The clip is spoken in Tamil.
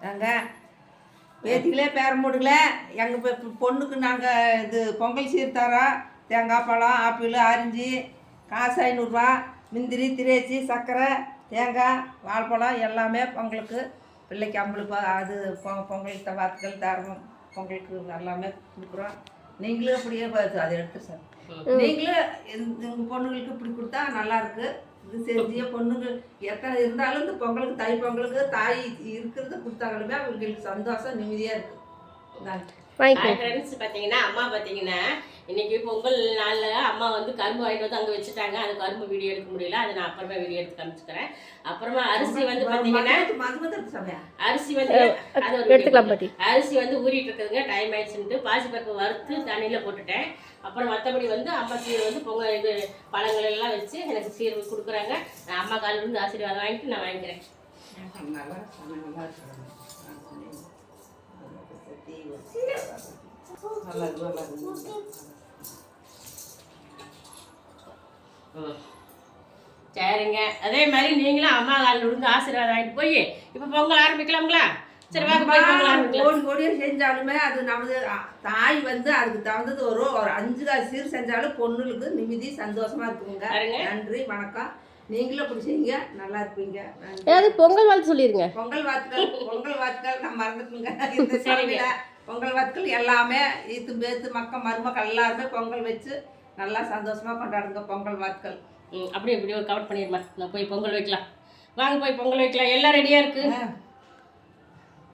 நாங்கள் பேத்திகளே பேரம்பூடுகளே எங்கள் பொண்ணுக்கு நாங்கள் இது பொங்கல் சீர் தரோம். தேங்காய் பழம், ஆப்பிள், ஆரஞ்சு, காசு 500 முந்திரி, திரேச்சி, சர்க்கரை, தேங்காய், வாழைப்பழம் எல்லாமே பொங்கலுக்கு பிள்ளைக்கு அம்பளுக்கு அது பொங்கலுக்கு வாழ்த்துக்கள் தரணும். பொங்கலுக்கு எல்லாமே கொடுக்குறோம். நீங்களும் அப்படியே அதை எடுத்து சார் நீங்களும் எங்கள் பொண்ணுங்களுக்கு இப்படி கொடுத்தா நல்லாயிருக்கு. இது செஞ்சிய பொண்ணுங்க எத்தனை இருந்தாலும் இந்த பொங்கலுக்கு தை பொங்கலுக்கு தாய் இருக்கிறத கொடுத்தாங்களுமே அவங்களுக்கு சந்தோஷம் நிம்மதியாக இருக்குது. ஃப்ரெண்ட்ஸ் பார்த்தீங்கன்னா அம்மா பார்த்தீங்கன்னா இன்னைக்கு பொங்கல் நாளில் அம்மா வந்து கரும்பு வாங்கிட்டு வந்து அங்கே வச்சுட்டாங்க. அது கரும்பு வீடியோ எடுக்க முடியல, அதை நான் அப்புறமா வீடியோ எடுத்து காமிச்சுக்கிறேன். அப்புறமா அரிசி வந்து பார்த்தீங்கன்னா அரிசி வந்து அரிசி வந்து ஊறிட்டு இருக்குதுங்க. டைம் ஆயிடுச்சுன்ட்டு பாசிப்பருப்பு வறுத்து தண்ணியில் போட்டுட்டேன். அப்புறம் மற்றபடி வந்து அம்மா சீர் வந்து பொங்கல் இது பழங்கள் எல்லாம் வச்சு எனக்கு சீர் கொடுக்குறாங்க. நான் அம்மா காலில் இருந்து ஆசீர்வாதம் வாங்கிட்டு நான் வாங்கிக்கிறேன். சரிங்க, அதே மாதிரி நீங்களும் அம்மா காலில் இருந்து ஆசீர்வாதம் வாங்கிட்டு போய் இப்போ பொங்கல் ஆரம்பிக்கலாங்களா? சரி வாங்க போய் பொங்கல் ஆரம்பிக்கலாம். கோடி கோடியாக செஞ்சாலுமே அது நமது தாய் வந்து அதுக்கு தகுந்தது ஒரு 5 காசு சீர் செஞ்சாலும் பொண்ணுங்களுக்கு நிம்மதி சந்தோஷமா இருக்குங்க. நன்றி, வணக்கம். நீங்களும் அப்படி செய்யுங்க, நல்லா இருப்பீங்க. ஏதாவது பொங்கல் வாழ்த்து சொல்லிடுங்க. பொங்கல் வாழ்த்துக்கள் நான் மறந்துட்டுங்க. இந்த சரிங்க பொங்கல் வாழ்த்துக்கள் எல்லாமே ஈத்து பேத்து மருமக்கள் எல்லாருமே பொங்கல் வச்சு நல்லா சந்தோஷமா கொண்டாடுங்க. பொங்கல் வாழ்த்துக்கள். அப்படியே இப்படி ஒரு கவர் பண்ணிடுமா, நான் போய் பொங்கல் வைக்கலாம். வாங்க போய் பொங்கல் வைக்கலாம். எல்லாம் ரெடியாக இருக்குது.